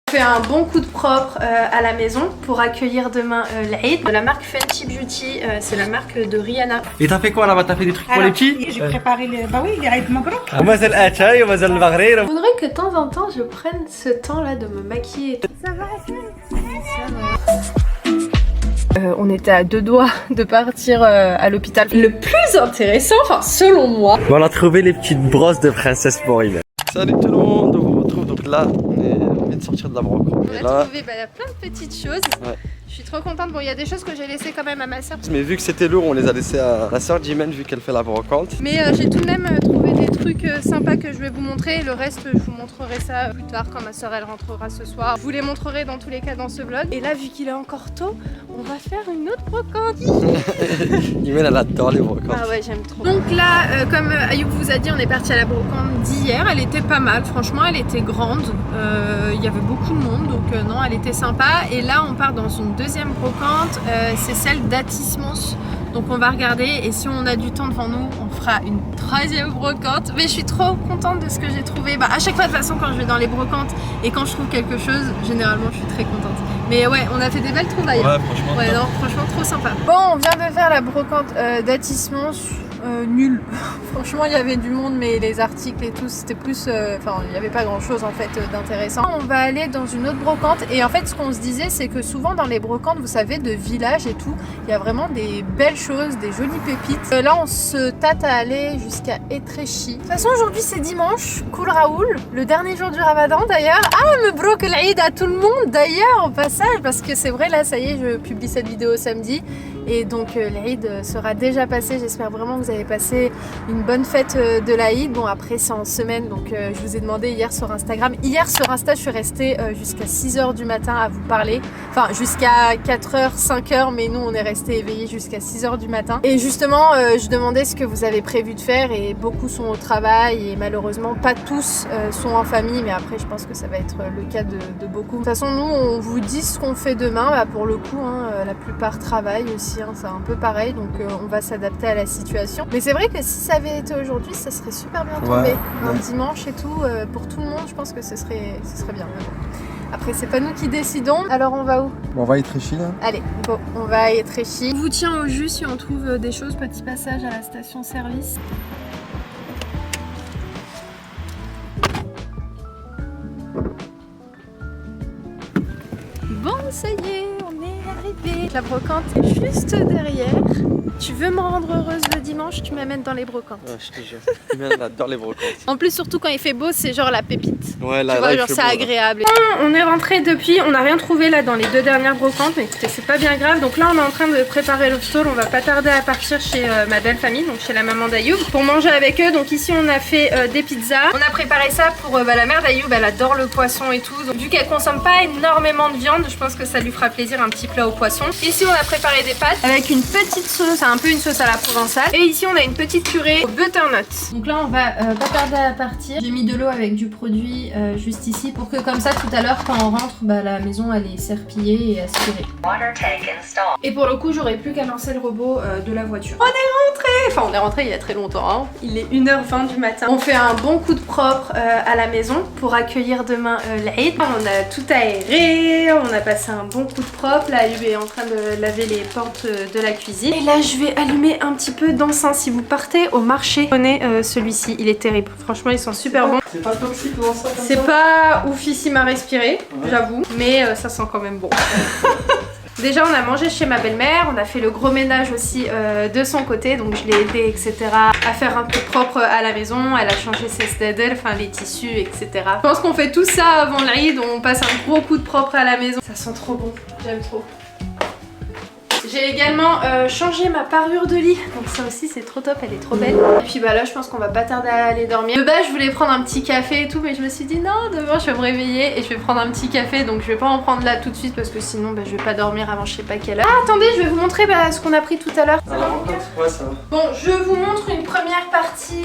On fait un bon coup de propre à la maison pour accueillir demain l'Aïd. De la marque Fenty Beauty, c'est la marque de Rihanna. Et t'as fait quoi là-bas? T'as fait des trucs pour les petits? J'ai préparé les... Bah oui, les Aïd Mabrouk. ومازال اتاي ومازال المغرب. Je voudrais que de temps en temps je prenne ce temps là de me maquiller. Ça va, On était à 2 doigts de partir à l'hôpital. Le plus intéressant, enfin selon moi. On a trouvé les petites brosses de princesse pour Ivan. Salut tout le monde, on vous retrouve donc là, on vient de sortir de la brocante. On a trouvé plein de petites choses. Ouais. Je suis trop contente. Bon, il y a des choses que j'ai laissées quand même à ma soeur. Mais vu que c'était lourd, on les a laissés à la soeur Jimen vu qu'elle fait la brocante. Mais j'ai tout de même trouvé des trucs sympas que je vais vous montrer. Le reste, je vous montrerai ça plus tard quand ma soeur elle rentrera ce soir. Je vous les montrerai dans tous les cas dans ce vlog. Et là, vu qu'il est encore tôt, on va faire une autre brocante. Jimen elle adore les brocantes. Ah ouais, j'aime trop. Donc là, comme Ayoub vous a dit, on est parti à la brocante d'hier. Elle était pas mal, franchement, elle était grande. Il y avait beaucoup de monde, donc non, elle était sympa. Et là, on part dans une deuxième brocante, c'est celle d'Atismos. Donc on va regarder et si on a du temps devant nous, on fera une troisième brocante. Mais je suis trop contente de ce que j'ai trouvé. Bah, à chaque fois de toute façon quand je vais dans les brocantes et quand je trouve quelque chose, généralement je suis très contente. Mais ouais, on a fait des belles trouvailles. Ouais, franchement. Ouais, non, franchement trop sympa. Bon, on vient de faire la brocante d'Atismos. Nul. Franchement, il y avait du monde, mais les articles et tout, c'était plus... Enfin, il n'y avait pas grand-chose en fait d'intéressant. On va aller dans une autre brocante et en fait, ce qu'on se disait, c'est que souvent dans les brocantes, vous savez, de villages et tout, il y a vraiment des belles choses, des jolies pépites. Là, on se tâte à aller jusqu'à Etrechi. De toute façon, aujourd'hui, c'est dimanche. Koul Raoul, le dernier jour du Ramadan d'ailleurs. Ah, Mebrouk l'Aïd à tout le monde d'ailleurs, au passage, parce que c'est vrai, là, ça y est, je publie cette vidéo samedi. Et donc l'Aïd sera déjà passé, j'espère vraiment que vous avez passé une bonne fête de l'Aïd. Bon après c'est en semaine donc je vous ai demandé hier sur Instagram. Hier sur Insta je suis restée jusqu'à 6h du matin à vous parler. Enfin jusqu'à 4h, 5h mais nous on est resté éveillés jusqu'à 6h du matin. Et justement je demandais ce que vous avez prévu de faire et beaucoup sont au travail et malheureusement pas tous sont en famille. Mais après je pense que ça va être le cas de beaucoup. De toute façon nous on vous dit ce qu'on fait demain. Bah, pour le coup la plupart travaillent aussi. C'est un peu pareil donc on va s'adapter à la situation mais c'est vrai que si ça avait été aujourd'hui ça serait super bien tombé un dimanche et tout pour tout le monde je pense que ce serait bien mais bon. Après c'est pas nous qui décidons alors on va où? On va à Etrechi là. Allez bon on va à Etrechi. On vous tient au jus si on trouve des choses. Petit passage à la station service. Bon ça y est on est arrivé. La brocante est juste derrière. Tu veux me rendre heureuse le dimanche, tu m'amènes dans les brocantes. Ouais, je te jure. Jimen elle adore les brocantes. En plus surtout quand il fait beau, c'est genre la pépite. Ouais là, tu vois, là, genre il fait c'est beau, agréable. On est rentré depuis, on n'a rien trouvé là dans les 2 dernières brocantes, mais écoutez c'est pas bien grave. Donc là on est en train de préparer le stall, on va pas tarder à partir chez ma belle famille, donc chez la maman d'Ayoub, pour manger avec eux. Donc ici on a fait des pizzas. On a préparé ça pour la mère d'Ayoub, elle adore le poisson et tout. Donc vu qu'elle consomme pas énormément de viande, je pense que ça lui fera plaisir un petit plat au poisson. Ici on a préparé des pâtes avec une petite sauce, un peu une sauce à la provençale. Et ici on a une petite purée au butternut. Donc là on va pas tarder à partir. J'ai mis de l'eau avec du produit juste ici pour que comme ça tout à l'heure quand on rentre, bah, la maison elle est serpillée et aspirée. Et pour le coup j'aurai plus qu'à lancer le robot de la voiture. On est rentré. Enfin on est rentré il y a très longtemps hein. Il est 1h20 du matin. On fait un bon coup de propre à la maison pour accueillir demain l'Aïd. On a tout aéré, on a passé un bon coup de propre. Là Ayoub est en train de laver les portes de la cuisine. Et là je vais allumer un petit peu d'encens. Si vous partez au marché, prenez celui-ci, il est terrible. Franchement ils sont super bons. C'est pas toxique l'encens comme ça? C'est pas oufissime à respirer, j'avoue, mais ça sent quand même bon. Déjà on a mangé chez ma belle-mère, on a fait le gros ménage aussi de son côté, donc je l'ai aidé etc à faire un peu propre à la maison. Elle a changé ses stedels, enfin les tissus etc. Je pense qu'on fait tout ça avant l'Aïd, on passe un gros coup de propre à la maison. Ça sent trop bon, j'aime trop. J'ai également changé ma parure de lit, donc ça aussi c'est trop top, elle est trop belle. Et puis bah là je pense qu'on va pas tarder à aller dormir. De base je voulais prendre un petit café et tout, mais je me suis dit non, demain je vais me réveiller et je vais prendre un petit café, donc je vais pas en prendre là tout de suite parce que sinon bah, je vais pas dormir avant je sais pas quelle heure. Ah attendez, je vais vous montrer ce qu'on a pris tout à l'heure. Ouais, ça va. Bon, je vous montre une première partie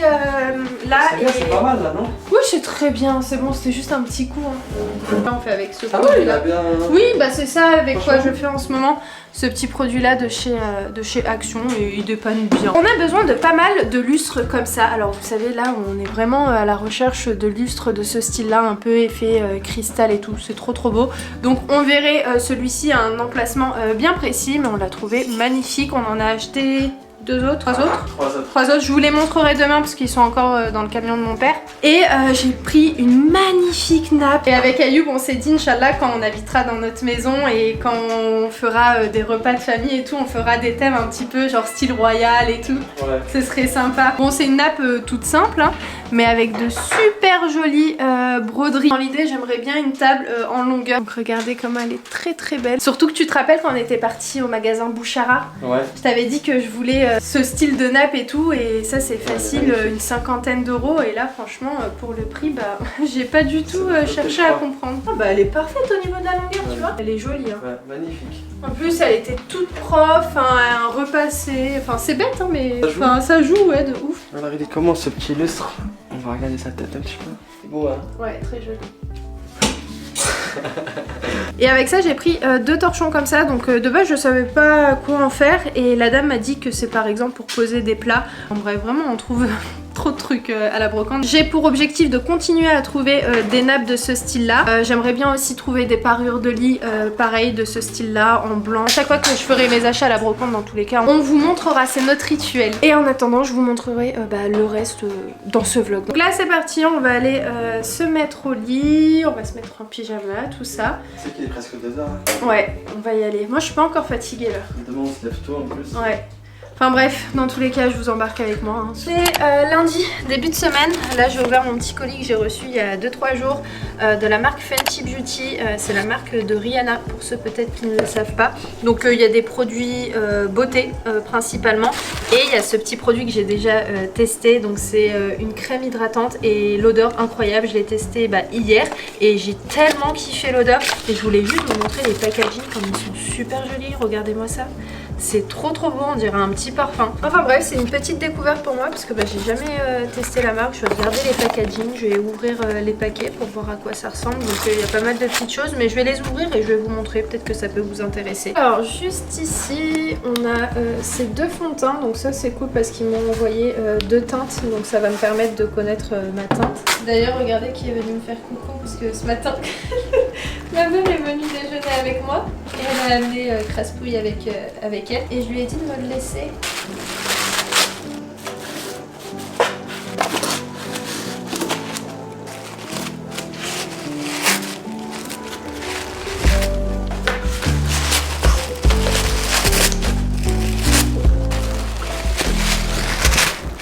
là. C'est bien, c'est pas mal là, non? Oui, c'est très bien, c'est bon, c'était juste un petit coup. Hein. Là, on fait avec ce Ah ouais, il produit-là. a bien... Oui, bah c'est ça avec quoi je fais en ce moment. Ce petit produit-là de chez Action et il dépanne bien. On a besoin de pas mal de lustres comme ça. Alors vous savez, là, on est vraiment à la recherche de lustres de ce style-là, un peu effet cristal et tout. C'est trop beau. Donc on verrait celui-ci à un emplacement bien précis, mais on l'a trouvé magnifique. On en a acheté... Trois autres. Je vous les montrerai demain parce qu'ils sont encore dans le camion de mon père. Et j'ai pris une magnifique nappe. Et avec Ayoub, on s'est dit, Inch'Allah, quand on habitera dans notre maison et quand on fera des repas de famille et tout, on fera des thèmes un petit peu genre style royal et tout. Ouais. Ce serait sympa. Bon, c'est une nappe toute simple, hein, mais avec de super jolies broderies. Dans l'idée, j'aimerais bien une table en longueur. Donc regardez comment elle est très belle. Surtout que tu te rappelles quand on était parti au magasin Bouchara. Ouais. Je t'avais dit que je voulais ce style de nappe et tout, et ça c'est facile, une 50aine d'euros, et là franchement pour le prix, bah j'ai pas du tout cherché à comprendre. Ah, bah elle est parfaite au niveau de la longueur, tu vois, elle est jolie hein. Ouais, magnifique. En plus elle était toute propre, un repassé, enfin c'est bête hein, mais ça joue ouais de ouf. Alors il est comment ce petit lustre? On va regarder sa tête un petit peu. C'est beau hein? Ouais, très joli. Et avec ça j'ai pris deux torchons comme ça, donc de base je savais pas quoi en faire et la dame m'a dit que c'est par exemple pour poser des plats. En bref, vraiment on trouve trop de trucs à la brocante. J'ai pour objectif de continuer à trouver des nappes de ce style là. J'aimerais bien aussi trouver des parures de lit pareil de ce style là en blanc. À chaque fois que je ferai mes achats à la brocante, dans tous les cas on vous montrera, c'est notre rituel. Et en attendant je vous montrerai le reste dans ce vlog. Donc là c'est parti, on va aller se mettre au lit, on va se mettre en pyjama, tout ça. C'est qu'il est presque 2h. Hein. Ouais, on va y aller. Moi je suis pas encore fatiguée là. Demain on se lève tôt en plus. Ouais. Enfin bref, dans tous les cas, je vous embarque avec moi. Hein. C'est lundi, début de semaine. Là, j'ai ouvert mon petit colis que j'ai reçu il y a 2-3 jours de la marque Fenty Beauty. C'est la marque de Rihanna, pour ceux peut-être qui ne le savent pas. Donc il y a des produits beauté principalement. Et il y a ce petit produit que j'ai déjà testé. Donc c'est une crème hydratante et l'odeur incroyable. Je l'ai testé hier et j'ai tellement kiffé l'odeur. Et je voulais juste vous montrer les packaging comme ils sont super jolis. Regardez-moi ça. C'est trop beau, on dirait un petit parfum. Enfin bref, c'est une petite découverte pour moi parce que j'ai jamais testé la marque. Je vais regarder les packaging, je vais ouvrir les paquets pour voir à quoi ça ressemble. Donc il y a pas mal de petites choses, mais je vais les ouvrir et je vais vous montrer, peut-être que ça peut vous intéresser. Alors juste ici, on a ces deux fonds de teint. Donc ça c'est cool parce qu'ils m'ont envoyé deux teintes. Donc ça va me permettre de connaître ma teinte. D'ailleurs regardez qui est venu me faire coucou parce que ce matin ma mère est venue déjeuner avec moi et elle a amené Craspouille avec elle. Et je lui ai dit de me le laisser.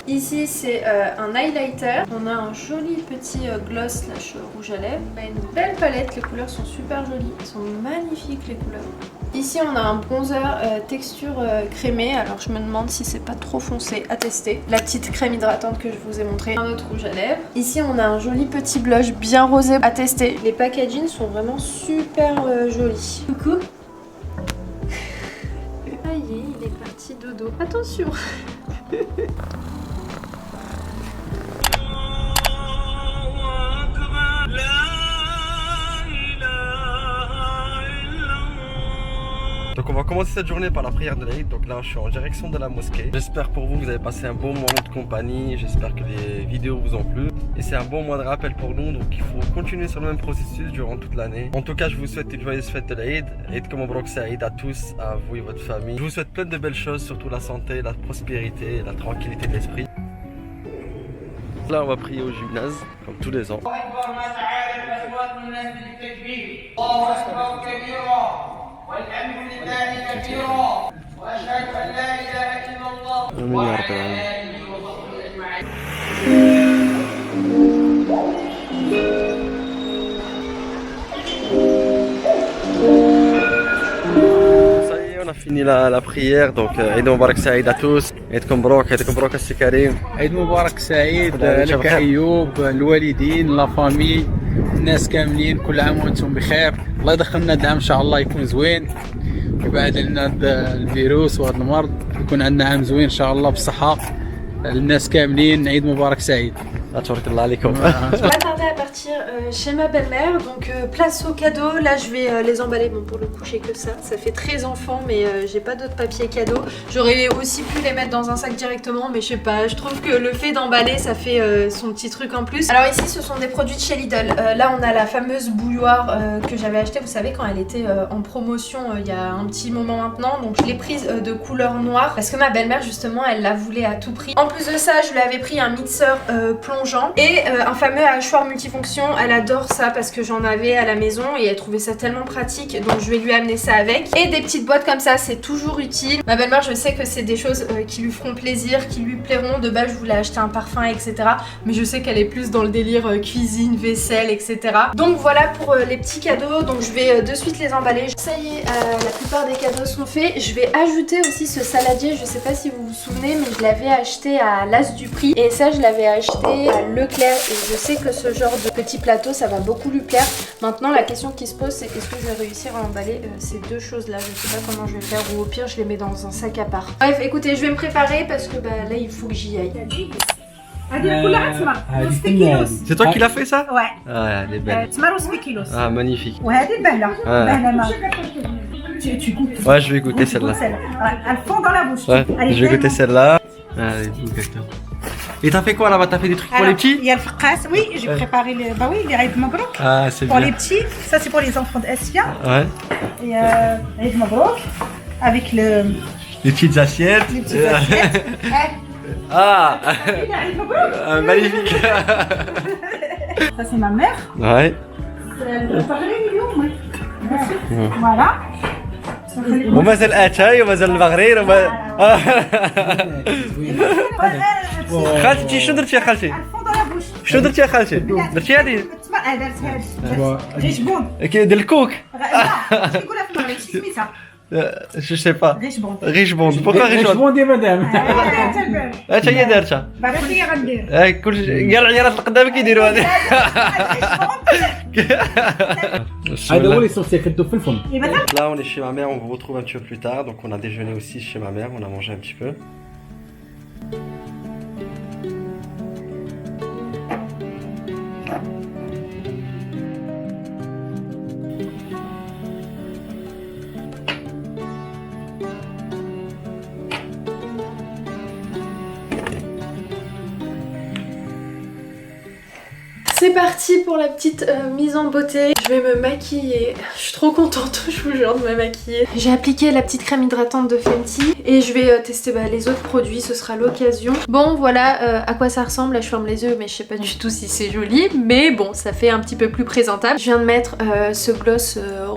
Ici c'est un highlighter, on a un joli petit gloss slash rouge à lèvres, on a une belle palette, les couleurs sont super jolies, elles sont magnifiques les couleurs. Ici on a un bronzer texture crémée, alors je me demande si c'est pas trop foncé, à tester. La petite crème hydratante que je vous ai montré, un autre rouge à lèvres. Ici on a un joli petit blush bien rosé, à tester. Les packaging sont vraiment super jolis. Coucou. Ça y est, il est parti dodo. Attention. Donc on va commencer cette journée par la prière de l'Aïd. Donc là je suis en direction de la mosquée. J'espère pour vous que vous avez passé un bon moment de compagnie. J'espère que les vidéos vous ont plu. Et c'est un bon mois de rappel pour nous. Donc il faut continuer sur le même processus durant toute l'année. En tout cas je vous souhaite une joyeuse fête de l'Aïd. Eid comme Mabrouk Saïd à tous, à vous et votre famille. Je vous souhaite plein de belles choses, surtout la santé, la prospérité, la tranquillité d'esprit. Là on va prier au gymnase, comme tous les ans. والحمد لله كثيرا واشهد ان لا اله الا الله وعلى اله وصحبه اجمعين. Ça y est, on a fini la prière, donc Eid Mubarak Saïd à tous. Eidkom Mabrouk السي كريم. عيد مبارك سعيد لك ايوب، الوالدين، لا فامي، الناس كاملين، كل عام وانتم بخير. الله يدخلنا العام ان شاء الله يكون زوين، يبعد لنا هذا الفيروس وهذا المرض، يكون عندنا عام زوين ان شاء الله بالصحه للناس كاملين. عيد مبارك سعيد. Tchouarkallah alaikum. On va tarder à partir chez ma belle-mère, donc place aux cadeaux. Là je vais les emballer, bon pour le coup j'ai que ça fait très enfant mais j'ai pas d'autres papiers cadeaux. J'aurais aussi pu les mettre dans un sac directement mais je sais pas, je trouve que le fait d'emballer ça fait son petit truc en plus. Alors ici ce sont des produits de chez Lidl. Là on a la fameuse bouilloire que j'avais achetée, vous savez quand elle était en promotion il y a un petit moment maintenant, donc je l'ai prise de couleur noire parce que ma belle-mère justement elle la voulait à tout prix. En plus de ça je lui avais pris un mixeur plongeant et un fameux hachoir multifonction. Elle adore ça parce que j'en avais à la maison et elle trouvait ça tellement pratique, donc je vais lui amener ça avec. Et des petites boîtes comme ça, c'est toujours utile. Ma belle-mère, je sais que c'est des choses qui lui feront plaisir, qui lui plairont. De base je voulais acheter un parfum etc, mais je sais qu'elle est plus dans le délire cuisine, vaisselle etc. Donc voilà pour les petits cadeaux, donc je vais de suite les emballer. Ça y est, la plupart des cadeaux sont faits. Je vais ajouter aussi ce saladier, je sais pas si vous vous souvenez mais je l'avais acheté à l'As du Prix et ça je l'avais acheté à Leclerc et je sais que ce genre de petit plateau ça va beaucoup lui plaire. Maintenant la question qui se pose c'est est-ce que je vais réussir à emballer ces deux choses là, je sais pas comment je vais faire ou au pire je les mets dans un sac à part. Bref écoutez, je vais me préparer parce que là il faut que j'y aille. C'est toi qui l'as fait ça? Ouais. Ah, elle est belle. Ah, magnifique. Tu goûtes. Ouais, je vais goûter celle-là. Elle fond dans la bouche. Ouais, je vais goûter celle-là. Allez, et t'as fait quoi là-bas? T'as fait des trucs pour les petits? Il y a le frcasse, oui, j'ai préparé les. Bah oui, les Eid Mabrouk. Ah, c'est bien. Pour les petits, ça c'est pour les enfants d'Asia. Ouais. Et Eid Mabrouk, avec le. Les petites assiettes. Les petites assiettes. Ah, Eid Mabrouk. magnifique. Ça c'est ma mère. Ouais. Elle a parlé اليوم. Voilà. ومازال اتاي ومازال البغرير وما خالتي شنو درتي يا خالتي؟ شنو درتي يا خالتي؟ درتي هذه؟ غيشبون. ديال الكوك؟ لا يقولها في المغرب شي سميتها؟ جو سي با. غيشبون. غيشبون. بوكا غيشبون؟ غيشبون دي مدام. اش هي دارتها؟ بعدا هي غندير. كل كاع العيالات القدام كيديروا هذه. هذا هو اللي صوص يكدو في الفم. Là on est chez ma mère, on vous retrouve un petit peu plus tard. Donc on a déjeuné aussi chez ma mère, on a mangé un petit peu. C'est parti pour la petite mise en beauté. Je vais me maquiller. Je suis trop contente, je vous jure, de me maquiller. J'ai appliqué la petite crème hydratante de Fenty et je vais tester les autres produits, ce sera l'occasion. Bon voilà à quoi ça ressemble. Là je ferme les yeux mais je sais pas du tout si c'est joli. Mais bon, ça fait un petit peu plus présentable. Je viens de mettre ce gloss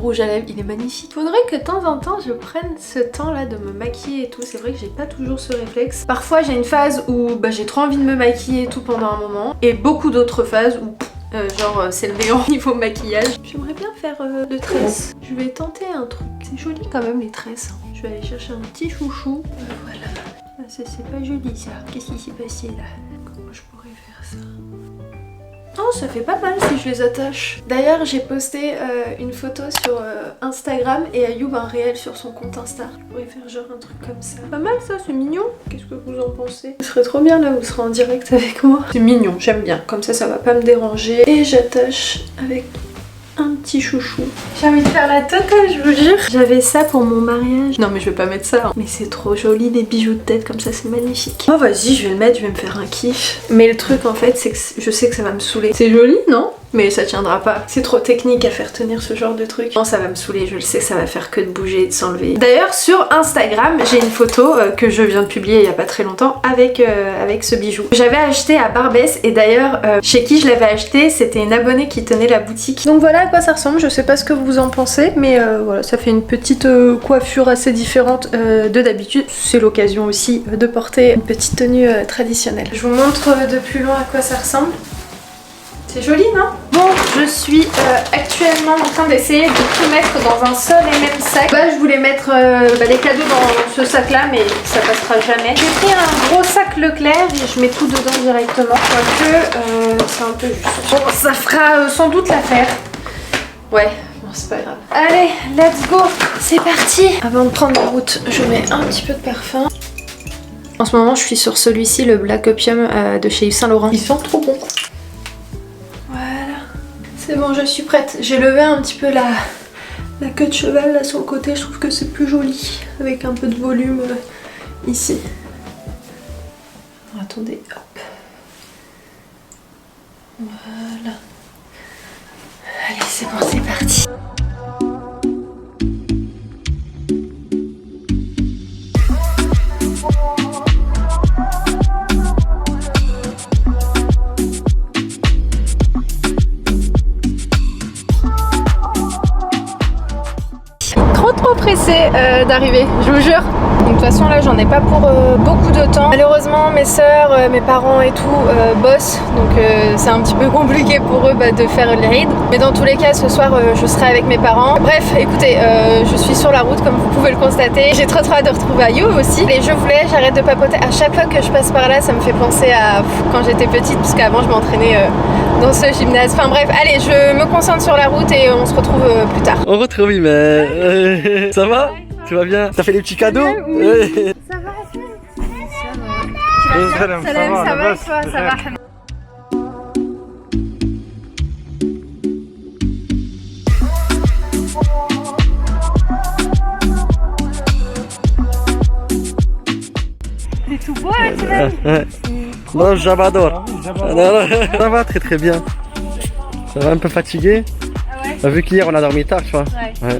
rouge à lèvres, il est magnifique. Faudrait que de temps en temps je prenne ce temps là de me maquiller et tout. C'est vrai que j'ai pas toujours ce réflexe. Parfois j'ai une phase où j'ai trop envie de me maquiller et tout pendant un moment. Et beaucoup d'autres phases où genre c'est le néant niveau maquillage. J'aimerais bien faire de tresses. Je vais tenter un truc. C'est joli quand même les tresses. Je vais aller chercher un petit chouchou. Voilà. Ah, ça c'est pas joli ça. Qu'est-ce qui s'est passé là? Comment je pourrais faire ça? Oh, ça fait pas mal si je les attache. D'ailleurs, j'ai posté une photo sur Instagram et Ayoub un réel sur son compte Insta. Je pourrais faire genre un truc comme ça. Pas mal ça, c'est mignon. Qu'est-ce que vous en pensez? Ce serait trop bien là, vous serez en direct avec moi. C'est mignon, j'aime bien. Comme ça va pas me déranger. Et j'attache avec un petit chouchou. J'ai envie de faire la totale, je vous jure. J'avais ça pour mon mariage. Non mais je vais pas mettre ça. Hein. Mais c'est trop joli, les bijoux de tête comme ça, c'est magnifique. Oh vas-y, je vais le mettre, je vais me faire un kiff. Mais le truc en fait, c'est que je sais que ça va me saouler. C'est joli, non? Mais ça tiendra pas. C'est trop technique à faire tenir ce genre de truc. Non, ça va me saouler, je le sais, ça va faire que de bouger et de s'enlever. D'ailleurs, sur Instagram, j'ai une photo que je viens de publier il y a pas très longtemps avec ce bijou. J'avais acheté à Barbès et d'ailleurs, chez qui je l'avais acheté, c'était une abonnée qui tenait la boutique. Donc voilà à quoi ça ressemble, je sais pas ce que vous en pensez, mais voilà, ça fait une petite coiffure assez différente de d'habitude. C'est l'occasion aussi de porter une petite tenue traditionnelle. Je vous montre de plus loin à quoi ça ressemble. C'est joli, non? Bon, je suis actuellement en train d'essayer de tout mettre dans un seul et même sac. Bah, je voulais mettre les cadeaux dans ce sac-là, mais ça passera jamais. J'ai pris un gros sac Leclerc et je mets tout dedans directement. Quoique, c'est un peu juste. Bon, ça fera sans doute l'affaire. Ouais, bon, c'est pas grave. Allez, let's go, c'est parti. Avant de prendre la route, je mets un petit peu de parfum. En ce moment je suis sur celui-ci, le Black Opium de chez Yves Saint Laurent. Ils sont trop bons. Voilà, c'est bon, je suis prête. J'ai levé un petit peu la queue de cheval là sur le côté, je trouve que c'est plus joli avec un peu de volume ici. Alors, attendez, hop. Voilà. Allez, c'est bon, c'est parti. Trop pressée d'arriver, je vous jure. Donc de toute façon là j'en ai pas pour beaucoup de temps. Malheureusement mes soeurs, mes parents et tout bossent, donc c'est un petit peu compliqué pour eux de faire l'Eid. Mais dans tous les cas ce soir je serai avec mes parents. Bref, écoutez, je suis sur la route comme vous pouvez le constater. J'ai trop hâte de retrouver Ayoub aussi. Et je voulais, j'arrête de papoter. À chaque fois que je passe par là ça me fait penser à quand j'étais petite, parce qu'avant je m'entraînais dans ce gymnase. Enfin bref, allez, je me concentre sur la route et on se retrouve plus tard. On retrouve mais ça va? Tu vas bien? T'as fait les petits cadeaux? Oui. Ça va, ça va. Ça va et toi, ça va. T'es tout beau, tu ouais. Non, j'adore. Ça va très bien. Ça va un peu fatigué? Ah ouais. Vu qu'hier on a dormi tard, tu vois. Ouais.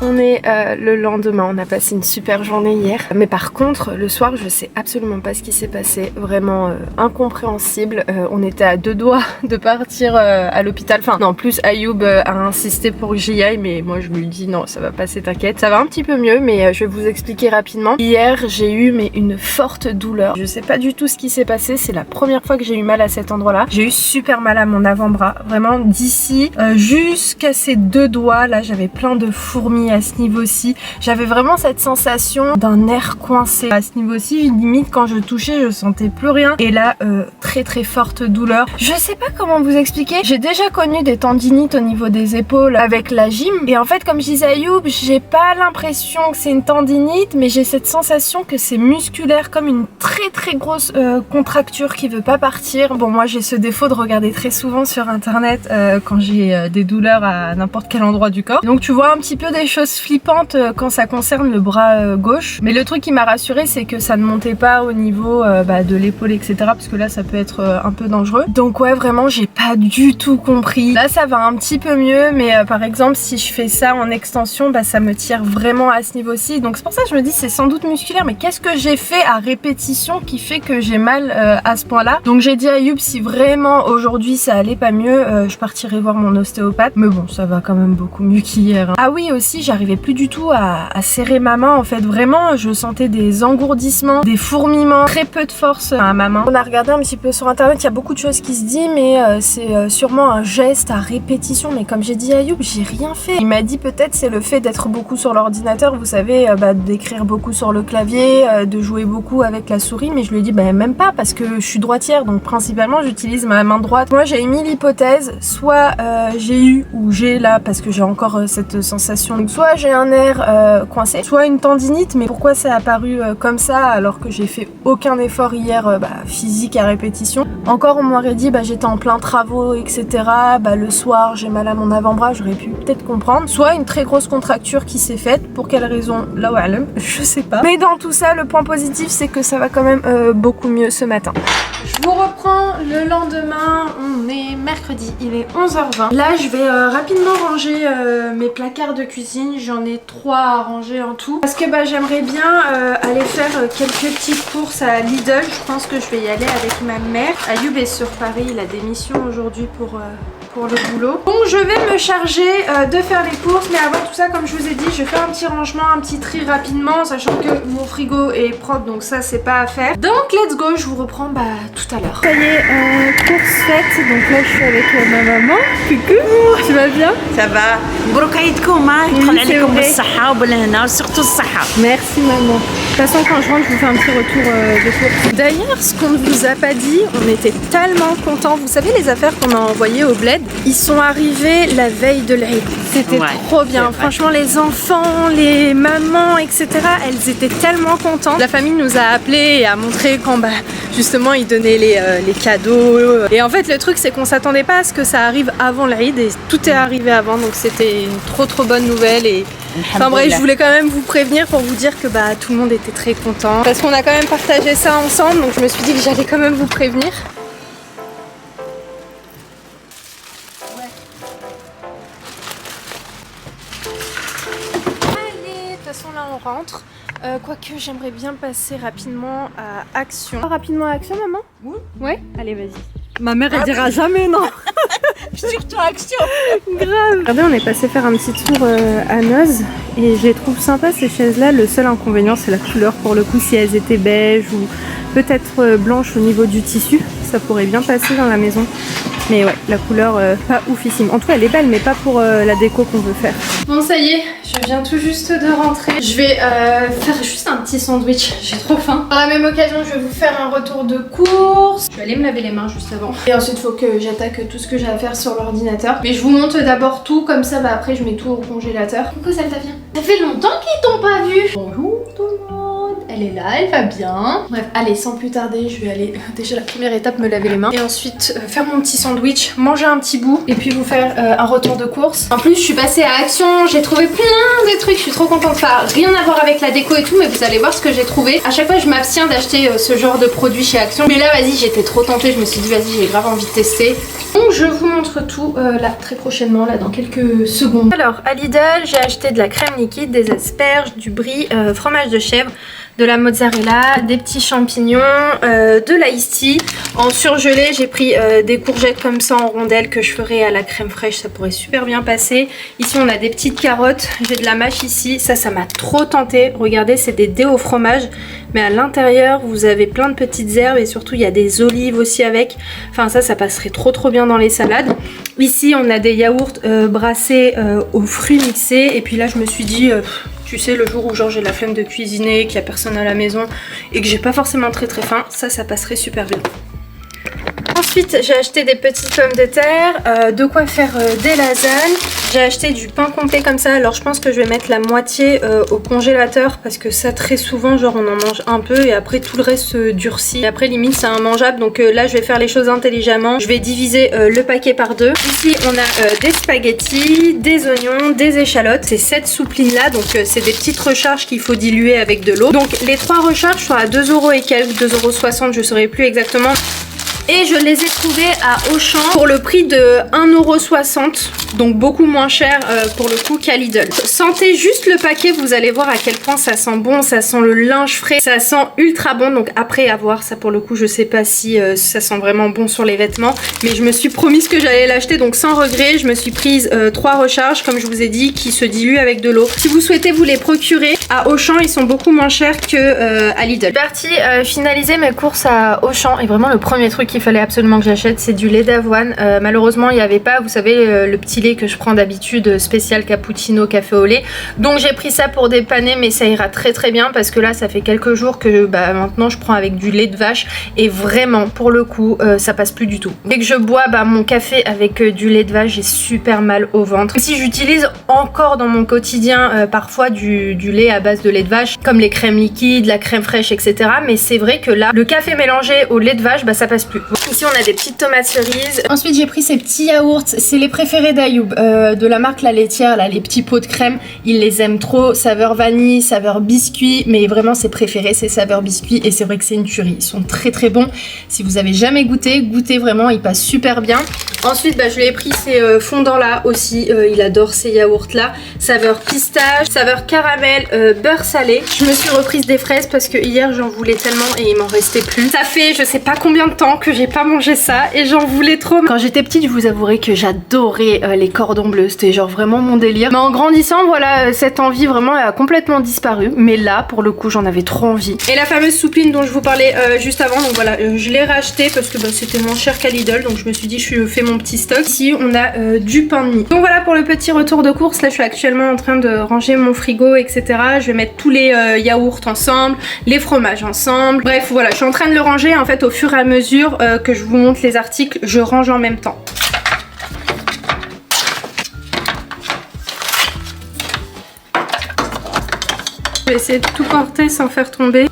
On est le lendemain, on a passé une super journée hier. Mais par contre, le soir, je sais absolument pas ce qui s'est passé. Vraiment incompréhensible. On était à 2 doigts de partir à l'hôpital. Enfin, non, plus Ayoub a insisté pour que j'y aille. Mais moi, je lui dis non, ça va passer, t'inquiète. Ça va un petit peu mieux, mais je vais vous expliquer rapidement. Hier, j'ai eu une forte douleur. Je sais pas du tout ce qui s'est passé. C'est la première fois que j'ai eu mal à cet endroit-là. J'ai eu super mal à mon avant-bras. Vraiment, d'ici jusqu'à ces 2 doigts. Là, j'avais plein de fourmis à ce niveau-ci. J'avais vraiment cette sensation d'un nerf coincé. À ce niveau-ci, limite quand je touchais, je sentais plus rien. Et là, très forte douleur. Je sais pas comment vous expliquer. J'ai déjà connu des tendinites au niveau des épaules avec la gym. Et en fait, comme je disais à Ayoub, j'ai pas l'impression que c'est une tendinite, mais j'ai cette sensation que c'est musculaire, comme une très grosse contracture qui veut pas partir. Bon, moi j'ai ce défaut de regarder très souvent sur internet quand j'ai des douleurs à n'importe quel endroit du corps. Donc tu vois un petit peu des choses flippantes quand ça concerne le bras gauche. Mais le truc qui m'a rassurée, c'est que ça ne montait pas au niveau de l'épaule, etc. Parce que là, ça peut être un peu dangereux. Donc ouais, vraiment, j'ai pas du tout compris. Là, ça va un petit peu mieux, mais par exemple, si je fais ça en extension, ça me tire vraiment à ce niveau-ci. Donc c'est pour ça que je me dis, c'est sans doute musculaire. Mais qu'est-ce que j'ai fait à répétition qui fait que j'ai mal à ce point-là? Donc j'ai dit à Ayoub, si vraiment aujourd'hui ça allait pas mieux, je partirai voir mon ostéopathe. Mais bon, ça va quand même beaucoup mieux qu'hier. Ah oui, aussi, j'arrivais plus du tout à serrer ma main. En fait, vraiment, je sentais des engourdissements, des fourmillements, très peu de force à ma main. On a regardé un petit peu sur internet, il y a beaucoup de choses qui se disent, mais c'est sûrement un geste à répétition. Mais comme j'ai dit à Ayoub, j'ai rien fait. Il m'a dit peut-être c'est le fait d'être beaucoup sur l'ordinateur, vous savez, d'écrire beaucoup sur le clavier, de jouer beaucoup avec la souris, mais je lui ai dit même pas, parce que je suis droitière, donc principalement j'utilise ma main droite. Moi j'ai émis l'hypothèse, soit j'ai eu, ou j'ai là, parce que j'ai encore cette sensation, donc soit j'ai un nerf coincé, soit une tendinite, mais pourquoi ça a apparu comme ça alors que j'ai fait aucun effort hier physique à répétition. Encore on m'aurait dit j'étais en plein travaux, etc. Le soir j'ai mal à mon avant-bras, j'aurais pu peut-être comprendre. Soit une très grosse contracture qui s'est faite, pour quelle raison, là je sais pas. Mais dans tout ça, le point positif c'est que ça va quand même beaucoup mieux ce matin. Je vous reprends le lendemain, on est mercredi, il est 11h20. Là je vais rapidement ranger mes placards de cuisine, j'en ai 3 à ranger en tout. Parce que j'aimerais bien aller faire quelques petites courses à Lidl, je pense que je vais y aller avec ma mère. Ayoub est sur Paris, il a des missions aujourd'hui pour pour le boulot. Donc je vais me charger de faire les courses, mais avant tout ça, comme je vous ai dit, je fais un petit rangement, un petit tri rapidement, sachant que mon frigo est propre, donc ça c'est pas à faire. Donc let's go, je vous reprends tout à l'heure. Ça y est, course faite, donc là je suis avec ma maman. Coucou, tu vas bien? Ça va. مبروك عيدكم يدخل عليكم بالصحة وبالهنا surtout الصحة. Merci maman. De toute façon quand je rentre je vous fais un petit retour de course. D'ailleurs ce qu'on ne vous a pas dit, on était tellement contents. Vous savez les affaires qu'on a envoyées au bled, ils sont arrivés la veille de l'Aïd. C'était trop bien. Franchement les enfants, les mamans, etc. elles étaient tellement contentes. La famille nous a appelés et a montré quand justement ils donnaient les cadeaux. Et en fait le truc c'est qu'on s'attendait pas à ce que ça arrive avant l'Aïd et tout est arrivé avant, donc c'était une trop bonne nouvelle. Et enfin bref, je voulais quand même vous prévenir pour vous dire que tout le monde était très content parce qu'on a quand même partagé ça ensemble, donc je me suis dit que j'allais quand même vous prévenir. Allez, de toute façon là on rentre. Quoique j'aimerais bien passer rapidement à Action. Rapidement à Action maman? Oui. Ouais. Allez vas-y. Ma mère elle dira jamais non. Surtout Action. Grave. Regardez, on est passé faire un petit tour à Noz et je les trouve sympas ces chaises là. Le seul inconvénient c'est la couleur, pour le coup si elles étaient beige ou peut-être blanche au niveau du tissu, ça pourrait bien passer dans la maison. Mais ouais, la couleur pas oufissime. En tout cas elle est belle mais pas pour la déco qu'on veut faire. Bon ça y est, je viens tout juste de rentrer. Je vais faire juste un petit sandwich, j'ai trop faim. Par la même occasion je vais vous faire un retour de course. Je vais aller me laver les mains juste avant. Et ensuite il faut que j'attaque tout ce que j'ai à faire sur l'ordinateur. Mais je vous montre d'abord tout, comme ça après je mets tout au congélateur. Coucou Saltavia. Ça fait longtemps qu'ils t'ont pas vu. Bonjour tout le monde. Elle est là, elle va bien. Bref, allez sans plus tarder, je vais aller déjà la première étape me laver les mains. Et ensuite faire mon petit sandwich, manger un petit bout et puis vous faire un retour de course. En plus je suis passée à Action, j'ai trouvé plein de trucs, je suis trop contente. Enfin rien à voir avec la déco et tout, mais vous allez voir ce que j'ai trouvé. À chaque fois je m'abstiens d'acheter ce genre de produit chez Action, mais là vas-y j'étais trop tentée, je me suis dit vas-y j'ai grave envie de tester. Donc je vous montre tout là très prochainement, là dans quelques secondes. Alors à Lidl j'ai acheté de la crème liquide, des asperges, du brie, fromage de chèvre, de la mozzarella, des petits champignons, de l'ice tea. En surgelé, j'ai pris des courgettes comme ça en rondelles que je ferai à la crème fraîche, ça pourrait super bien passer. Ici on a des petites carottes, j'ai de la mâche ici, ça m'a trop tenté. Regardez, c'est des dés au fromage, mais à l'intérieur vous avez plein de petites herbes et surtout il y a des olives aussi avec. Enfin ça passerait trop bien dans les salades. Ici on a des yaourts brassés aux fruits mixés, et puis là je me suis dit... tu sais, le jour où genre j'ai la flemme de cuisiner, qu'il n'y a personne à la maison et que j'ai pas forcément très faim, ça passerait super bien. Ensuite j'ai acheté des petites pommes de terre, de quoi faire des lasagnes. J'ai acheté du pain complet comme ça, alors je pense que je vais mettre la moitié au congélateur parce que ça très souvent genre on en mange un peu et après tout le reste se durcit. Et après limite c'est immangeable, donc là je vais faire les choses intelligemment. Je vais diviser le paquet par deux. Ici on a des spaghettis, des oignons, des échalotes. C'est cette soupline là, donc c'est des petites recharges qu'il faut diluer avec de l'eau. Donc les 3 recharges sont à 2 € et quelques, 2,60 €, je ne saurais plus exactement. Et je les ai trouvés à Auchan pour le prix de 1,60 €, donc beaucoup moins cher pour le coup qu'à Lidl. Sentez juste le paquet, vous allez voir à quel point ça sent bon, ça sent le linge frais, ça sent ultra bon. Donc après à voir, ça pour le coup je sais pas si ça sent vraiment bon sur les vêtements, mais je me suis promise que j'allais l'acheter, donc sans regret. Je me suis prise 3 recharges comme je vous ai dit qui se diluent avec de l'eau. Si vous souhaitez vous les procurer à Auchan, ils sont beaucoup moins chers que à Lidl. Je suis partie finaliser mes courses à Auchan et vraiment le premier truc qu'il fallait absolument que j'achète c'est du lait d'avoine. Malheureusement il n'y avait pas, vous savez, le petit lait que je prends d'habitude spécial cappuccino café au lait, donc j'ai pris ça pour dépanner, mais ça ira très bien parce que là ça fait quelques jours que maintenant je prends avec du lait de vache et vraiment pour le coup ça passe plus du tout. Dès que je bois mon café avec du lait de vache, j'ai super mal au ventre. Si j'utilise encore dans mon quotidien parfois du lait à base de lait de vache comme les crèmes liquides, la crème fraîche, etc., mais c'est vrai que là le café mélangé au lait de vache ça passe plus. Ici on a des petites tomates cerises. Ensuite j'ai pris ces petits yaourts, c'est les préférés d'Ayoub, de la marque La Laitière, là, les petits pots de crème, il les aime trop, saveur vanille, saveur biscuit, mais vraiment ses préférés c'est saveur biscuit et c'est vrai que c'est une tuerie, ils sont très bons. Si vous avez jamais goûté, goûtez vraiment, ils passent super bien. Ensuite je lui ai pris ces fondants là aussi, il adore ces yaourts là, saveur pistache, saveur caramel, beurre salé. Je me suis reprise des fraises parce que hier j'en voulais tellement et il m'en restait plus. Ça fait je sais pas combien de temps que que j'ai pas mangé ça et j'en voulais trop. Quand j'étais petite, je vous avouerai que j'adorais les cordons bleus, c'était genre vraiment mon délire. Mais en grandissant, voilà, cette envie vraiment a complètement disparu. Mais là, pour le coup, j'en avais trop envie. Et la fameuse soupline dont je vous parlais juste avant, donc voilà, je l'ai racheté parce que bah, c'était moins cher qu'à Lidl, donc je me suis dit je fais mon petit stock. Ici, on a du pain de mie. Donc voilà pour le petit retour de course. Là, je suis actuellement en train de ranger mon frigo, etc. Je vais mettre tous les yaourts ensemble, les fromages ensemble. Bref, voilà, je suis en train de le ranger. En fait, au fur et à mesure que je vous montre les articles, je range en même temps. Je vais essayer de tout porter sans faire tomber.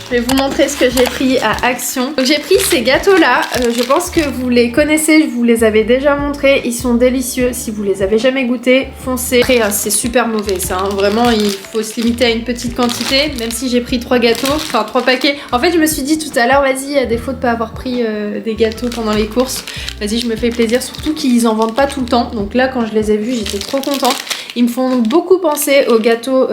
Je vais vous montrer ce que j'ai pris à Action. Donc j'ai pris ces gâteaux là, je pense que vous les connaissez, je vous les avais déjà montrés, ils sont délicieux. Si vous les avez jamais goûtés, foncez. Après c'est super mauvais ça, hein. Vraiment il faut se limiter à une petite quantité, même si j'ai pris 3 gâteaux, enfin 3 paquets. En fait je me suis dit tout à l'heure, vas-y, à défaut de pas avoir pris des gâteaux pendant les courses, vas-y je me fais plaisir, surtout qu'ils en vendent pas tout le temps. Donc là quand je les ai vus, j'étais trop contente. Ils me font beaucoup penser aux gâteaux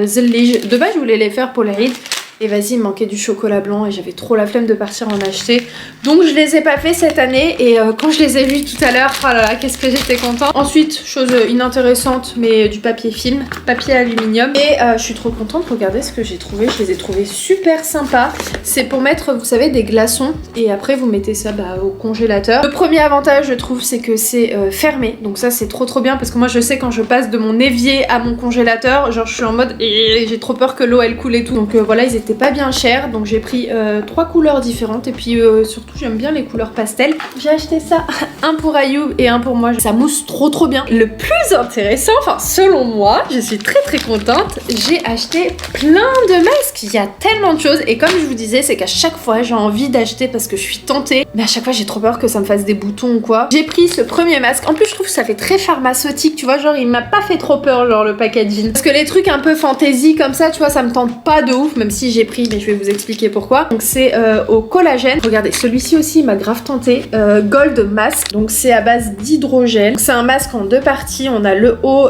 Zellige. De base je voulais les faire pour les Eid. Et vas-y, il me manquait du chocolat blanc et j'avais trop la flemme de partir en acheter. Donc je les ai pas fait cette année et quand je les ai vus tout à l'heure, oh là là, qu'est-ce que j'étais contente. Ensuite, chose inintéressante, mais du papier film, papier aluminium. Et je suis trop contente, regardez ce que j'ai trouvé. Je les ai trouvés super sympas. C'est pour mettre, vous savez, des glaçons et après vous mettez ça au congélateur. Le premier avantage, je trouve, c'est que c'est fermé. Donc ça, c'est trop bien parce que moi, je sais quand je passe de mon évier à mon congélateur, genre je suis en mode et j'ai trop peur que l'eau elle coule et tout. Donc voilà, ils étaient pas bien cher, donc j'ai pris 3 couleurs différentes et puis surtout j'aime bien les couleurs pastel. J'ai acheté ça, un pour Ayoub et un pour moi. Ça mousse trop bien. Le plus intéressant, enfin selon moi, je suis très contente, j'ai acheté plein de masques. Il y a tellement de choses et comme je vous disais, c'est qu'à chaque fois j'ai envie d'acheter parce que je suis tentée, mais à chaque fois j'ai trop peur que ça me fasse des boutons ou quoi. J'ai pris ce premier masque, en plus je trouve que ça fait très pharmaceutique, tu vois, genre il m'a pas fait trop peur, genre le packaging. Parce que les trucs un peu fantasy comme ça, tu vois, ça me tente pas de ouf, même si j'ai pris, mais je vais vous expliquer pourquoi. Donc c'est au collagène. Regardez, celui-ci aussi m'a grave tenté. Gold Mask. Donc c'est à base d'hydrogène. C'est un masque en 2 parties. On a le haut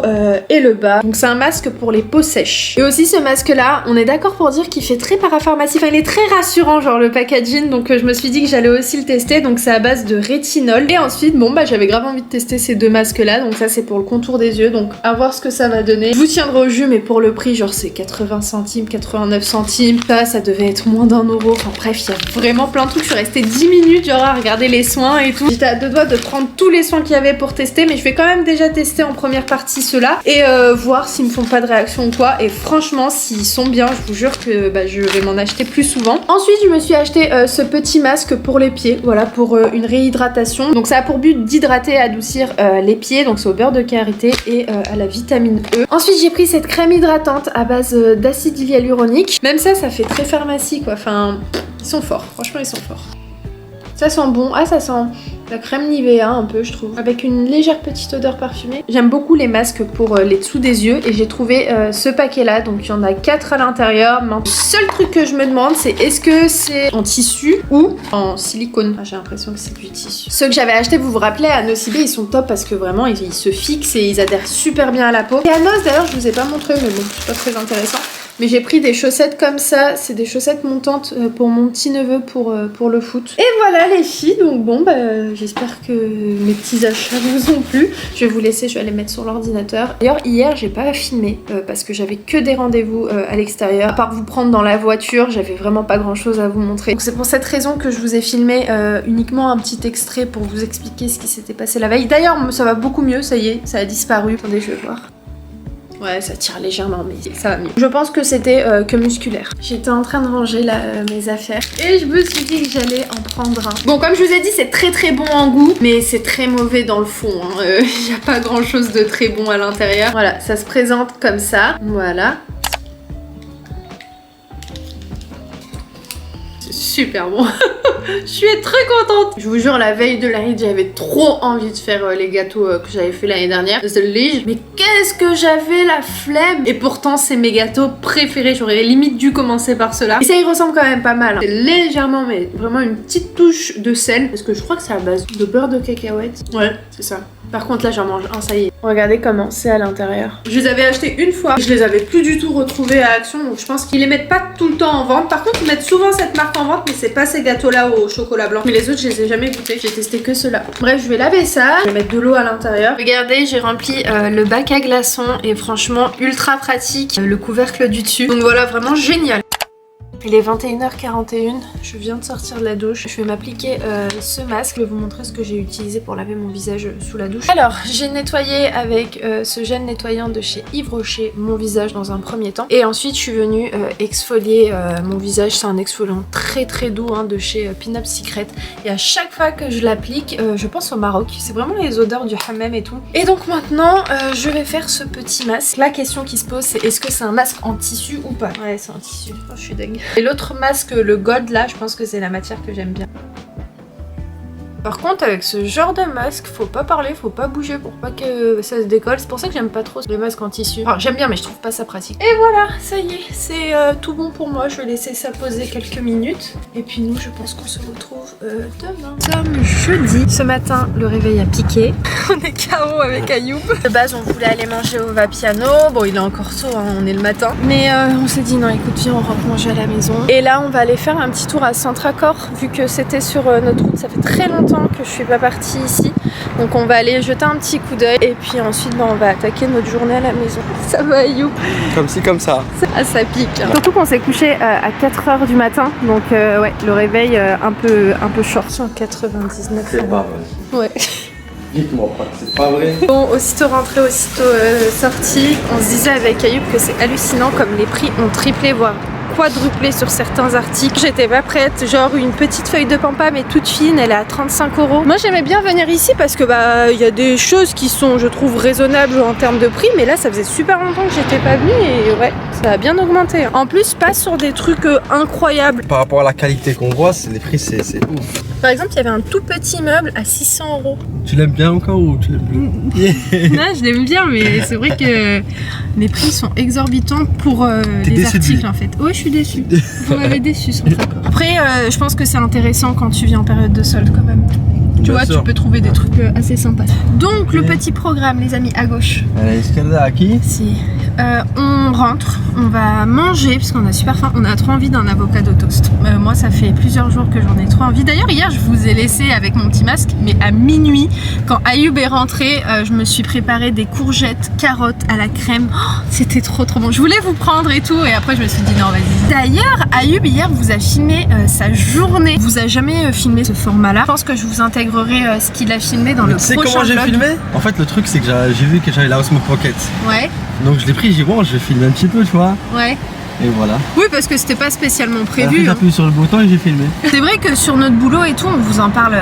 et le bas. Donc c'est un masque pour les peaux sèches. Et aussi ce masque-là, on est d'accord pour dire qu'il fait très parapharmacie. Enfin, il est très rassurant, genre le packaging. Donc je me suis dit que j'allais aussi le tester. Donc c'est à base de rétinol. Et ensuite, bon bah j'avais grave envie de tester ces 2 masques-là. Donc ça c'est pour le contour des yeux. Donc à voir ce que ça va donner. Je vous tiendrai au jus, mais pour le prix, genre c'est 80 centimes, 89 centimes. Ça devait être moins d'1 euro. Enfin bref, il y a vraiment plein de trucs. Je suis restée 10 minutes genre à regarder les soins et tout. J'étais à 2 doigts de prendre tous les soins qu'il y avait pour tester, mais je vais quand même déjà tester en première partie ceux-là et voir s'ils me font pas de réaction ou quoi. Et franchement, s'ils sont bien, je vous jure que bah, je vais m'en acheter plus souvent. Ensuite, je me suis acheté ce petit masque pour les pieds, voilà, pour une réhydratation. Donc ça a pour but d'hydrater et adoucir les pieds. Donc c'est au beurre de karité et à la vitamine E. Ensuite, j'ai pris cette crème hydratante à base d'acide hyaluronique. Même ça fait très pharmacie quoi, enfin ils sont forts, franchement ils sont forts. Ça sent bon, ah ça sent la crème Nivea un peu je trouve, avec une légère petite odeur parfumée. J'aime beaucoup les masques pour les dessous des yeux et j'ai trouvé ce paquet là, donc il y en a 4 à l'intérieur. Le seul truc que je me demande c'est est-ce que c'est en tissu ou en silicone. Ah, j'ai l'impression que c'est du tissu. Ceux que j'avais acheté, vous vous rappelez, à Nocibé, ils sont top parce que vraiment ils se fixent et ils adhèrent super bien à la peau. Et à Nos d'ailleurs je vous ai pas montré mais bon c'est pas très intéressant. Mais j'ai pris des chaussettes comme ça, c'est des chaussettes montantes pour mon petit neveu pour le foot. Et voilà les filles, donc bon bah j'espère que mes petits achats vous ont plu. Je vais vous laisser, je vais les mettre sur l'ordinateur. D'ailleurs hier j'ai pas filmé parce que j'avais que des rendez-vous à l'extérieur. À part vous prendre dans la voiture, j'avais vraiment pas grand chose à vous montrer. Donc c'est pour cette raison que je vous ai filmé uniquement un petit extrait pour vous expliquer ce qui s'était passé la veille. D'ailleurs ça va beaucoup mieux, ça y est, ça a disparu. Attendez, je vais voir. Ouais, ça tire légèrement, mais ça va mieux. Je pense que c'était que musculaire. J'étais en train de ranger mes affaires et je me suis dit que j'allais en prendre un. Bon, comme je vous ai dit, c'est très bon en goût, mais c'est très mauvais dans le fond. Il n'y a pas grand chose de très bon à l'intérieur. Voilà, ça se présente comme ça. Voilà. C'est super bon. Je suis très contente. Je vous jure, la veille de l'année, j'avais trop envie de faire les gâteaux que j'avais fait l'année dernière. Zellige. Mais qu'est-ce que j'avais la flemme. Et pourtant, c'est mes gâteaux préférés. J'aurais limite dû commencer par cela. Et ça y ressemble quand même pas mal. C'est légèrement, mais vraiment une petite touche de sel. Parce que je crois que c'est à base de beurre de cacahuète. Ouais, c'est ça. Par contre là j'en mange un, ça y est. Regardez comment c'est à l'intérieur. Je les avais achetés une fois, je les avais plus du tout retrouvés à Action, donc je pense qu'ils les mettent pas tout le temps en vente. Par contre ils mettent souvent cette marque en vente, mais c'est pas ces gâteaux là au chocolat blanc. Mais les autres je les ai jamais goûtés, j'ai testé que ceux-là. Bref, je vais laver ça, je vais mettre de l'eau à l'intérieur. Regardez, j'ai rempli le bac à glaçons et franchement ultra pratique, le couvercle du dessus. Donc voilà, vraiment génial. Il est 21h41, je viens de sortir de la douche. Je vais m'appliquer ce masque. Je vais vous montrer ce que j'ai utilisé pour laver mon visage sous la douche. Alors, j'ai nettoyé avec ce gel nettoyant de chez Yves Rocher mon visage dans un premier temps. Et ensuite, je suis venue exfolier mon visage. C'est un exfoliant très très doux hein, de chez Pin-Up Secret. Et à chaque fois que je l'applique, je pense au Maroc. C'est vraiment les odeurs du hammam et tout. Et donc maintenant, je vais faire ce petit masque. La question qui se pose, c'est est-ce que c'est un masque en tissu ou pas? Ouais, c'est en tissu. Oh, je suis dingue. Et l'autre masque, le gold là, je pense que c'est la matière que j'aime bien. Par contre, avec ce genre de masque, faut pas parler, faut pas bouger pour pas que ça se décolle. C'est pour ça que j'aime pas trop les masques en tissu. Enfin, j'aime bien, mais je trouve pas ça pratique. Et voilà, ça y est, c'est tout bon pour moi. Je vais laisser ça poser quelques minutes. Et puis nous, je pense qu'on se retrouve demain. Nous sommes jeudi. Ce matin, le réveil a piqué. On est KO avec Ayoub. De base, on voulait aller manger au Vapiano. Bon, il est encore tôt, hein, on est le matin. Mais on s'est dit, non, écoute, viens, on rentre manger à la maison. Et là, on va aller faire un petit tour à Centracor. Vu que c'était sur notre route, ça fait très longtemps que je suis pas partie ici, donc on va aller jeter un petit coup d'œil et puis ensuite on va attaquer notre journée à la maison. Ça va Ayoub? Comme ci comme ça. Ah, ça pique hein. Surtout qu'on s'est couché à 4h du matin, donc ouais, le réveil un peu short. 199 C'est pas vrai. Ouais. Dites-moi pas que c'est pas vrai. Bon, aussitôt rentré, aussitôt sorti, on se disait avec Ayoub que c'est hallucinant comme les prix ont triplé, voire quadruplé sur certains articles. J'étais pas prête, genre une petite feuille de pampa mais toute fine, elle est à 35 €. Moi j'aimais bien venir ici parce que bah il y a des choses qui sont je trouve raisonnables en termes de prix, mais là ça faisait super longtemps que j'étais pas venue et ouais, ça a bien augmenté. En plus pas sur des trucs incroyables. Par rapport à la qualité qu'on voit, les prix c'est ouf. Par exemple il y avait un tout petit meuble à 600 €. Tu l'aimes bien encore ou tu l'aimes plus? Non, je l'aime bien, mais c'est vrai que les prix sont exorbitants pour les articles en fait. Ouais, je suis déçue. Vous m'avez déçue sur ça. Après, je pense que c'est intéressant quand tu viens en période de solde quand même. Tu vois, tu peux trouver des trucs assez sympas. Donc, le petit programme, les amis, à gauche. Est-ce qu'elle est à qui? Si. On rentre, on va manger, parce qu'on a super faim. On a trop envie d'un avocado toast. Moi, ça fait plusieurs jours que j'en ai trop envie. D'ailleurs, hier, je vous ai laissé avec mon petit masque, mais à minuit, quand Ayoub est rentré, je me suis préparé des courgettes, carottes à la crème. Oh, c'était trop bon. Je voulais vous prendre et tout, et après, je me suis dit non, vas-y. D'ailleurs, Ayoub, hier, vous a filmé sa journée. Vous a jamais filmé ce format-là. Je pense que je vous intégrerai ce qu'il a filmé dans le prochain vlog. Tu sais comment j'ai filmé? En fait, le truc, c'est que j'ai vu que j'avais la Osmo Pocket. Ouais. Donc je l'ai pris, j'ai dit bon, je vais filmer un petit peu, tu vois. Ouais. Et voilà. Oui, parce que c'était pas spécialement prévu. Après, j'ai appuyé sur le bouton et j'ai filmé. C'est vrai que sur notre boulot et tout, on vous en parle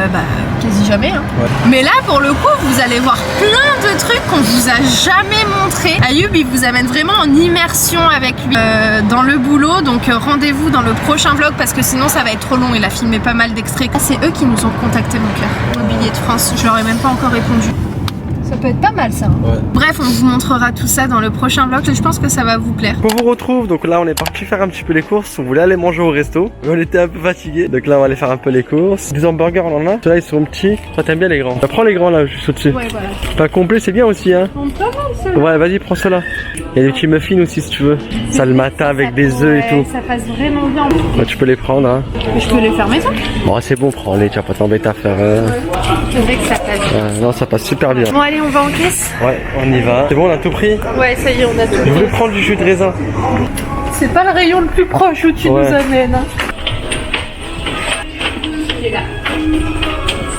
quasi jamais. Hein. Ouais. Mais là, pour le coup, vous allez voir plein de trucs qu'on vous a jamais montré. Ayoub, il vous amène vraiment en immersion avec lui dans le boulot. Donc rendez-vous dans le prochain vlog parce que sinon ça va être trop long. Il a filmé pas mal d'extraits. C'est eux qui nous ont contacté, mon cœur. Mobilier de France, je leur ai même pas encore répondu. Ça peut être pas mal ça. Ouais. Bref, on vous montrera tout ça dans le prochain vlog. Je pense que ça va vous plaire. On vous retrouve, donc là on est parti faire un petit peu les courses. On voulait aller manger au resto, mais on était un peu fatigués. Donc là on va aller faire un peu les courses. Des hamburgers on en a. Ceux-là ils sont petits. Toi t'aimes bien les grands. Prends les grands là, juste au-dessus. Ouais, voilà. Pas complet, c'est bien aussi hein. Pas mal ceux-là. Ouais, vas-y, prends ceux-là. Il y a des petits muffins aussi si tu veux. Ça le matin avec des œufs et tout. Ça passe vraiment bien. Bah, tu peux les prendre hein. Je peux les faire maison. Bon c'est bon, prends-les, tu vas pas t'embêter à faire. C'est vrai que ça passe. Non, ça passe super bien. Bon allez, on va en caisse. Ouais, on y va. C'est bon, on a tout pris? Ouais, ça y est, on a tout pris. Je voulais prendre du jus de raisin. C'est pas le rayon le plus proche où tu nous amènes. Hein. Il est là.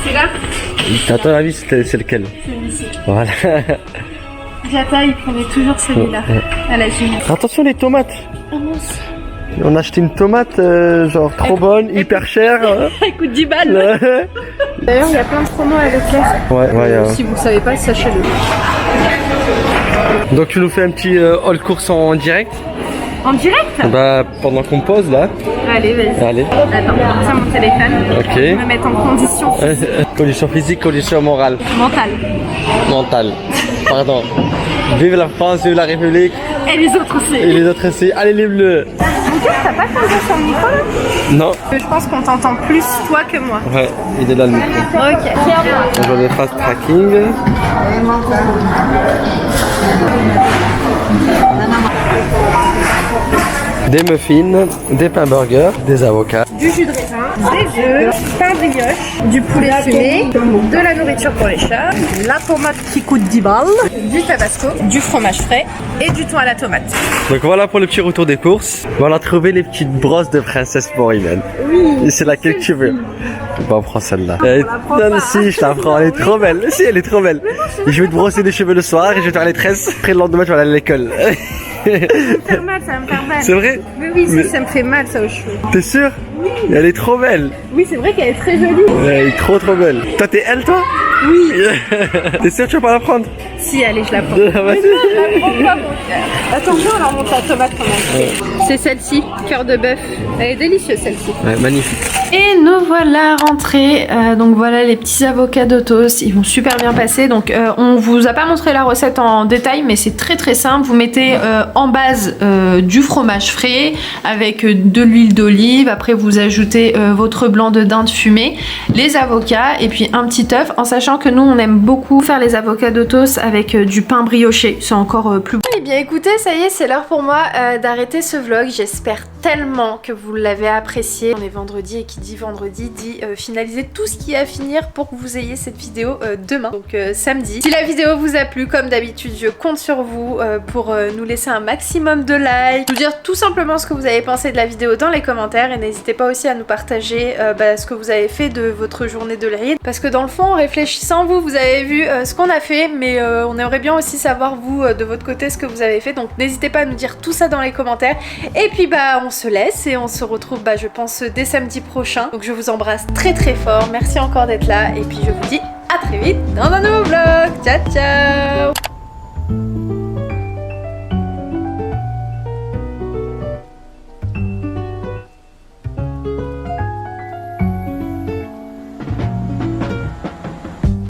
C'est là? À ton avis, c'est lequel? Celui-ci. Voilà. Jata, il prenait toujours celui-là. À la gym. Attention les tomates. Oh mince. On a acheté une tomate genre trop bonne, hyper chère. Elle coûte 10 balles. D'ailleurs, il y a plein de promos à Leclerc. Ouais. Si vous savez pas, sachez-le. Donc tu nous fais un petit haul course en direct? En direct? Bah pendant qu'on pose là. Allez, vas-y. Allez. Attends, ça mon téléphone. Ok. Je vais me mettre en condition physique. Condition physique, condition morale. Mentale. Mentale. Pardon. Vive la France, vive la République. Et les autres aussi. Et les autres aussi. Allez les bleus. Mon cœur, t'as pas changé sur le micro là? Non. Je pense qu'on t'entend plus toi que moi. Ouais, il est là le micro. Ok. On va fast tracking. Des muffins, des pains burgers, des avocats. Du jus de raisin, des œufs, pain brioche, du poulet fumé, de la nourriture pour les chats, la tomate qui coûte 10 balles, du tabasco, du fromage frais et du thon à la tomate. Donc voilà pour le petit retour des courses. On a trouvé les petites brosses de princesse pour Imen. Oui. Et c'est laquelle que tu veux. Bon, on prend celle-là. Non, si, je la prends, elle est trop belle. Si, elle est trop belle. Et je vais te brosser les cheveux le soir et je vais te faire les tresses. Après le lendemain, tu vas aller à l'école. Ça va me faire mal, ça va me faire mal. C'est vrai? Mais oui, ça me fait mal ça aux cheveux. T'es sûr? Oui. Elle est trop belle. Oui, c'est vrai qu'elle est très jolie. Elle est trop belle. Toi, t'es elle, toi? Oui. T'es sûr que tu vas pas la prendre? Si, allez, je la prends. Mais non, je la prends pas, mon cœur. Attention, elle remonte la tomate quand même. C'est celle-ci, cœur de bœuf. Elle est délicieuse celle-ci. Ouais, magnifique. Et nous voilà rentrés. Donc voilà les petits avocats d'Otos, ils vont super bien passer. Donc on vous a pas montré la recette en détail, mais c'est très simple. Vous mettez en base du fromage frais avec de l'huile d'olive. Après vous ajoutez votre blanc de dinde fumé, les avocats et puis un petit œuf. En sachant que nous on aime beaucoup faire les avocats d'Otos avec du pain brioché. C'est encore plus bon. Eh bien écoutez, ça y est, c'est l'heure pour moi d'arrêter ce vlog. J'espère tellement que vous l'avez apprécié. On est vendredi et qui dit vendredi dit finaliser tout ce qui est à finir pour que vous ayez cette vidéo demain, donc samedi. Si la vidéo vous a plu, comme d'habitude, je compte sur vous pour nous laisser un maximum de likes, nous dire tout simplement ce que vous avez pensé de la vidéo dans les commentaires et n'hésitez pas aussi à nous partager ce que vous avez fait de votre journée de l'Aïd, parce que dans le fond, en réfléchissant, vous avez vu ce qu'on a fait, mais on aimerait bien aussi savoir vous de votre côté ce que vous avez fait, donc n'hésitez pas à nous dire tout ça dans les commentaires. Et puis on se laisse et on se retrouve je pense dès samedi prochain. Donc je vous embrasse très fort, merci encore d'être là et puis je vous dis à très vite dans un nouveau vlog. Ciao ciao.